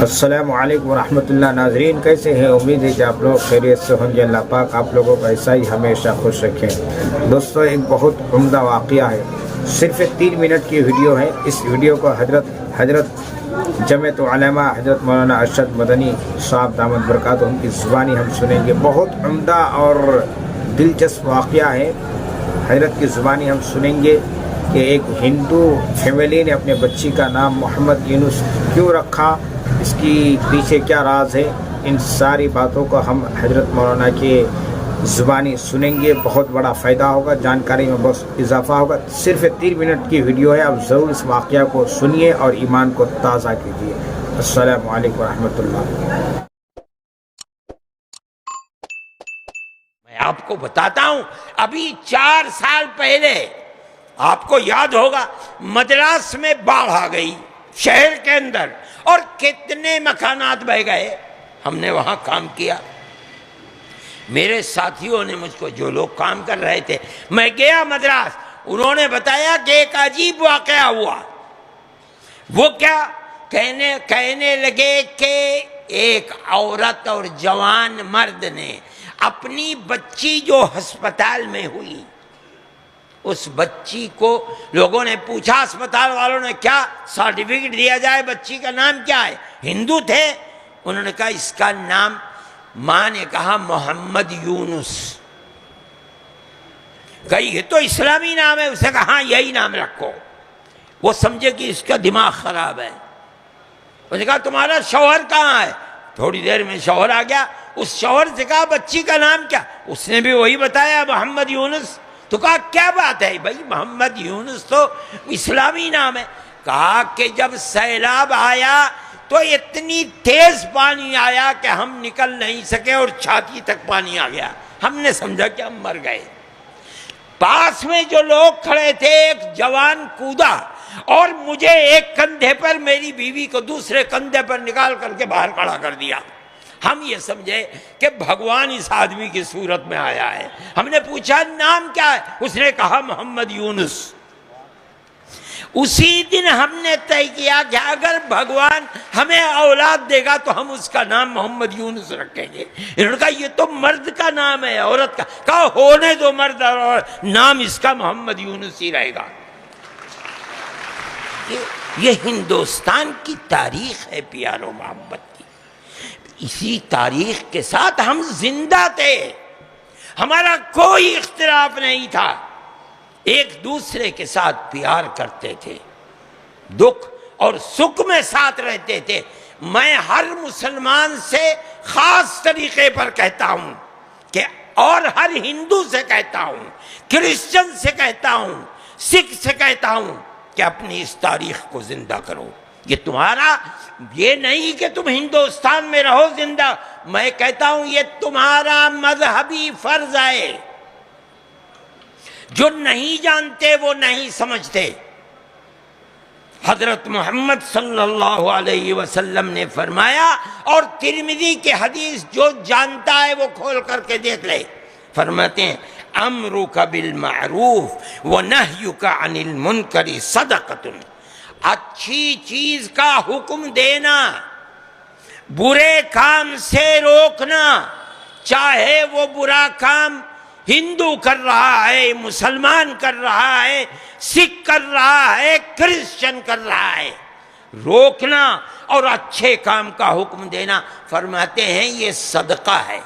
السلام علیکم ورحمۃ اللہ۔ ناظرین کیسے ہیں؟ امید ہے کہ آپ لوگ خیریت سے ہوں گے۔ اللہ پاک آپ لوگوں کو ایسا ہی ہمیشہ خوش رکھیں۔ دوستو، ایک بہت عمدہ واقعہ ہے، صرف 3 منٹ کی ویڈیو ہے۔ اس ویڈیو کو حضرت جمعیت علماء حضرت مولانا ارشد مدنی صاحب دامت برکاتہم کی زبانی ہم سنیں گے۔ بہت عمدہ اور دلچسپ واقعہ ہے، حضرت کی زبانی ہم سنیں گے کہ ایک ہندو فیملی نے اپنے بچی کا نام محمد یونس کیوں رکھا، اس کی پیچھے کیا راز ہے۔ ان ساری باتوں کو ہم حضرت مولانا کے زبانی سنیں گے۔ بہت بڑا فائدہ ہوگا، جانکاری میں بہت اضافہ ہوگا۔ صرف 3 منٹ کی ویڈیو ہے، آپ ضرور اس واقعہ کو سنیے اور ایمان کو تازہ کیجیے۔ السلام علیکم ورحمۃ اللہ۔ میں آپ کو بتاتا ہوں، ابھی 4 سال پہلے آپ کو یاد ہوگا مدراس میں باڑھ آ گئی شہر کے اندر، اور کتنے مکانات بہ گئے۔ ہم نے وہاں کام کیا، میرے ساتھیوں نے مجھ کو، جو لوگ کام کر رہے تھے، میں گیا مدراس، انہوں نے بتایا کہ ایک عجیب واقعہ ہوا۔ وہ کیا؟ کہنے لگے کہ ایک عورت اور جوان مرد نے اپنی بچی جو ہسپتال میں ہوئی، اس بچی کو لوگوں نے پوچھا، اسپتال والوں نے، کیا سرٹیفکیٹ دیا جائے، بچی کا نام کیا ہے؟ ہندو تھے، انہوں نے کہا اس کا نام، ماں نے کہا محمد یونس۔ کہا یہ تو اسلامی نام ہے، اسے کہا ہاں یہی نام رکھو۔ وہ سمجھے کہ اس کا دماغ خراب ہے۔ اس نے کہا تمہارا شوہر کہاں ہے؟ تھوڑی دیر میں شوہر آ گیا، اس شوہر سے کہا بچی کا نام کیا؟ اس نے بھی وہی بتایا، محمد یونس۔ تو کہا کیا بات ہے بھائی، محمد یونس تو اسلامی نام ہے۔ کہا کہ جب سیلاب آیا تو اتنی تیز پانی آیا کہ ہم نکل نہیں سکے اور چھاتی تک پانی آ گیا، ہم نے سمجھا کہ ہم مر گئے۔ پاس میں جو لوگ کھڑے تھے، ایک جوان کودا اور مجھے ایک کندھے پر، میری بیوی کو دوسرے کندھے پر نکال کر کے باہر کھڑا کر دیا۔ ہم یہ سمجھے کہ بھگوان اس آدمی کی صورت میں آیا ہے۔ ہم نے پوچھا نام کیا ہے؟ اس نے کہا محمد یونس۔ اسی دن ہم نے طے کیا کہ اگر بھگوان ہمیں اولاد دے گا تو ہم اس کا نام محمد یونس رکھیں گے۔ انہوں نے کہا یہ تو مرد کا نام ہے، عورت کا؟ کہا ہونے دو مرد اور عورت، نام اس کا محمد یونس ہی رہے گا۔ یہ ہندوستان کی تاریخ ہے پیارو، محبت کی۔ اسی تاریخ کے ساتھ ہم زندہ تھے، ہمارا کوئی اختلاف نہیں تھا، ایک دوسرے کے ساتھ پیار کرتے تھے، دکھ اور سکھ میں ساتھ رہتے تھے۔ میں ہر مسلمان سے خاص طریقے پر کہتا ہوں کہ، اور ہر ہندو سے کہتا ہوں، کرسچن سے کہتا ہوں، سکھ سے کہتا ہوں کہ اپنی اس تاریخ کو زندہ کرو۔ یہ تمہارا، یہ نہیں کہ تم ہندوستان میں رہو زندہ، میں کہتا ہوں یہ تمہارا مذہبی فرض ہے۔ جو نہیں جانتے وہ نہیں سمجھتے۔ حضرت محمد صلی اللہ علیہ وسلم نے فرمایا، اور ترمذی کی حدیث جو جانتا ہے وہ کھول کر کے دیکھ لے، فرماتے ہیں امرک بالمعروف ونہیک عن المنکر صدقۃ۔ اچھی چیز کا حکم دینا، برے کام سے روکنا، چاہے وہ برا کام ہندو کر رہا ہے، مسلمان کر رہا ہے، سکھ کر رہا ہے، کرسچن کر رہا ہے، روکنا اور اچھے کام کا حکم دینا، فرماتے ہیں یہ صدقہ ہے۔